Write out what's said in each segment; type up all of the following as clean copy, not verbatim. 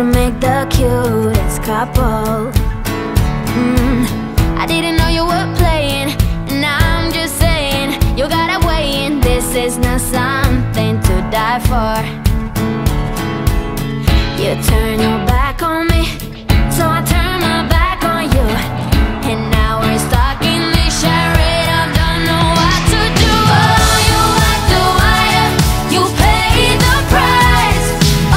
to make the cutest couple. I didn't know you were playing, and I'm just saying, you gotta weigh in. This is not something to die for. You turn your back on me, so I turn my back on you, and now we're stuck in this charade. I don't know what to do. Oh, you walked the wire, you paid the price.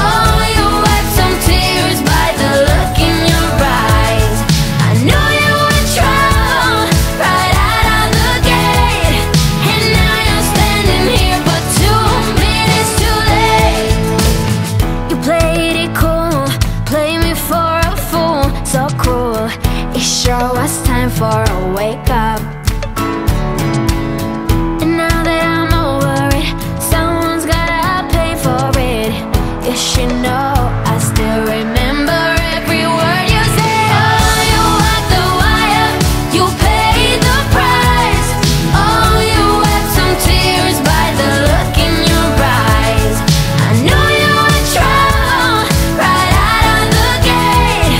Oh, you wiped some tears by the look in your eyes. I knew you were trouble right out of the gate, and now you're standing here but 2 minutes too late. You played it cool, played me for a fool, so cruel. It sure was time for a wake up. And now that I'm over it, someone's gotta pay for it. You should know I still remember every word you said. Oh, you walked the wire, you paid the price. Oh, you wept some tears by the look in your eyes. I knew you were trouble right out of the gate,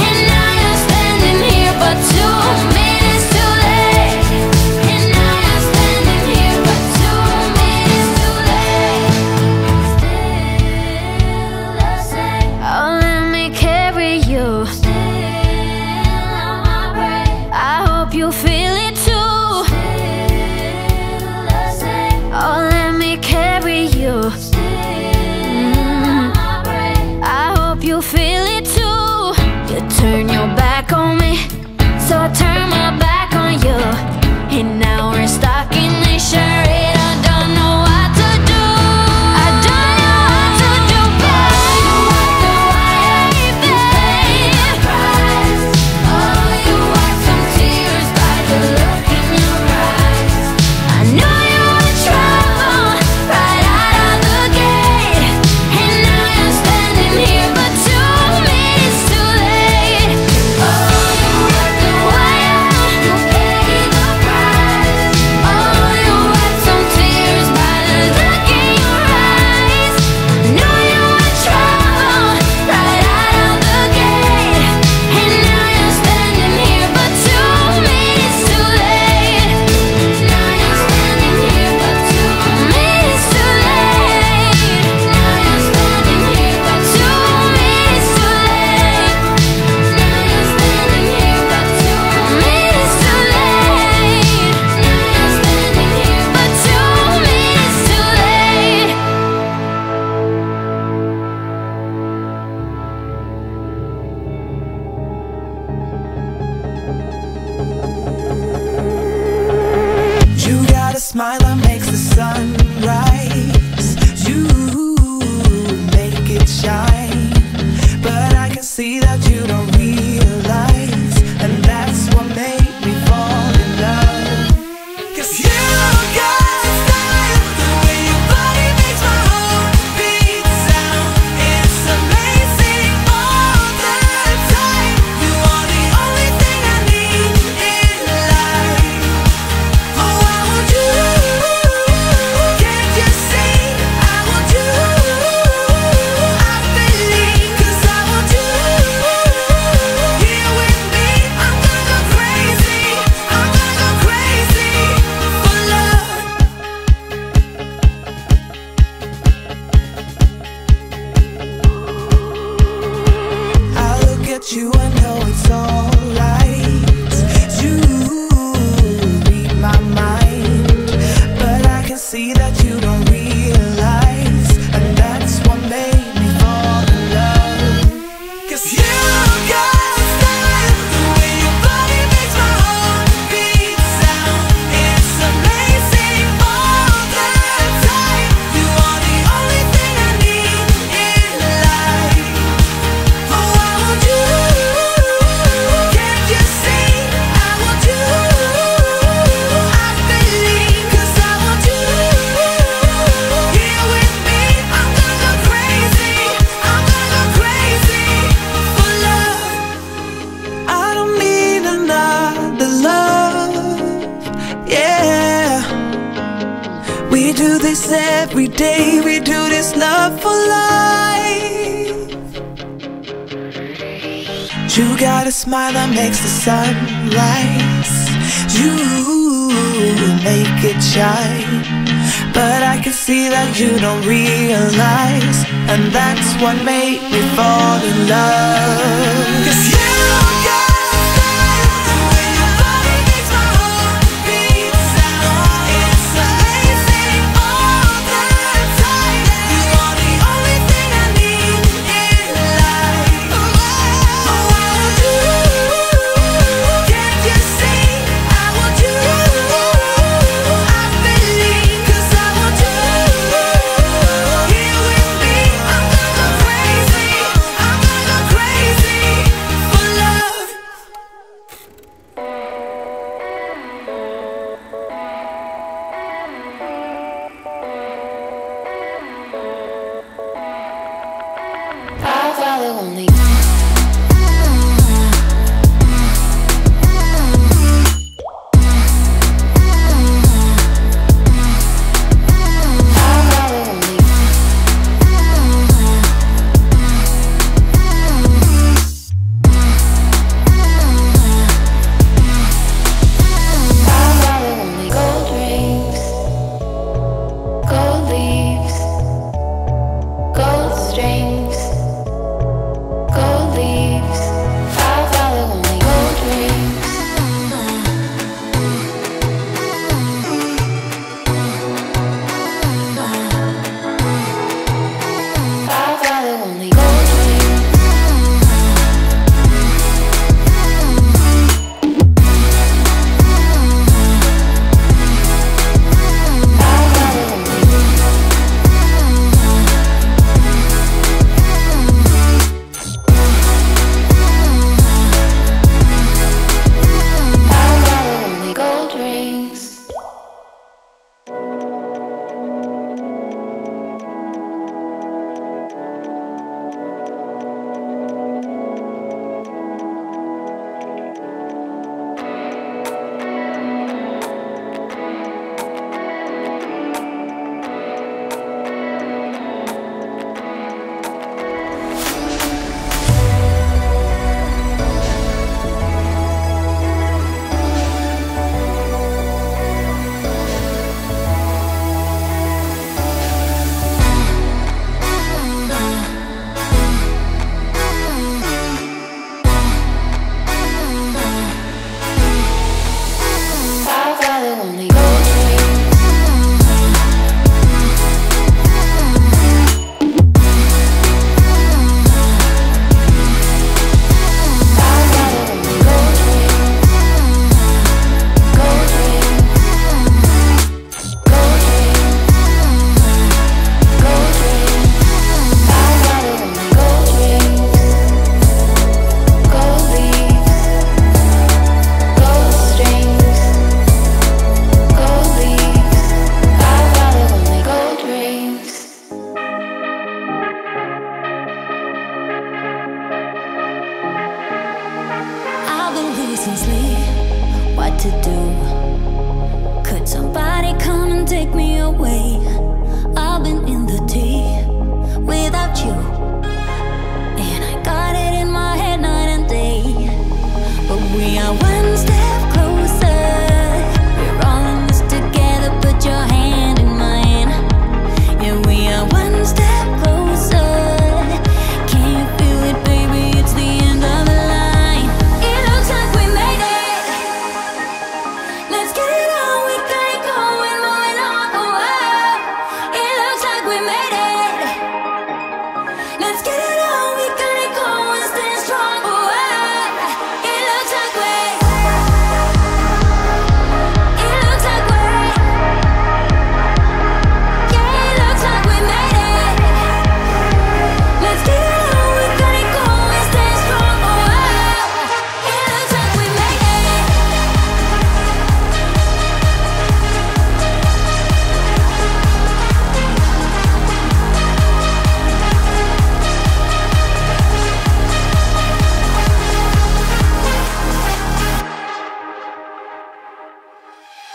and now you're standing here but 2 minutes too late. And now you're standing here but 2 minutes too late. Still the same. Oh, let me carry you. Still on my brain. I hope you feel it too. Still the same. Oh, let me carry you. Still on my brain. I hope you feel it too. You turn your back on me, so I turn my back on you, and now we're stuck in this charade. I don't know what to do. I don't know what to do, babe. You walked the wire, you paid the price. Oh, you wiped some tears by the look in your eyes. I knew you were trouble right out of the gate, and now you're standing here but 2 minutes too late. Oh, you walked the wire, you paid the price. Oh, you wiped some tears by the look in your eyes. I knew you were trouble right out of the gate, and now you're standing here but 2 minutes too late. Now you're standing here but 2 minutes too late. Now you're standing here but 2 minutes too late. Now you're standing here but 2 minutes too late. Now you're standing here but 2 minutes too late. You got a smile that makes the sun rise. You make it shine, but I can see that you don't realize, and that's what made me fall in love. 'Cause you got style, the way your body makes my heart beat sound. It's amazing all the time. You are the only thing I need in life. Oh, I want you. Can't you see? I want you. I believe, 'cause I want you. Here with me, I'm gonna go crazy. I'm gonna go crazy for love. I look at you, I know it's alright. You read my mind, but I can see that you don't realize, and that's what made me fall in love. 'Cause you got style, the way your body makes my heart beat sound. It's amazing all the time. You are the only thing I need in life. Oh, I want you. Can't you see? I want you. I believe, 'cause I want you. Here with me, I'm gonna go crazy. I'm gonna go crazy for love. I don't need another love. Yeah. We do this every day. We do this love for life. You got a smile that makes the sun rise. You make it shine. But I can see that you don't realize, and that's what made me fall in love. 'Cause you got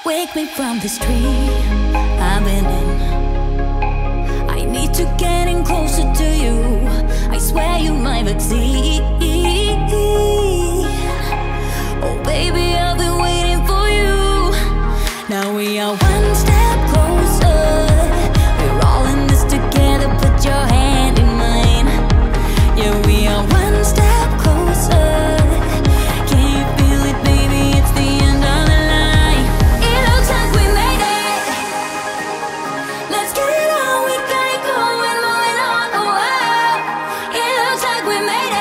Wake me from this dream I've been in. I need to get in closer to you. I swear you might succeed. we made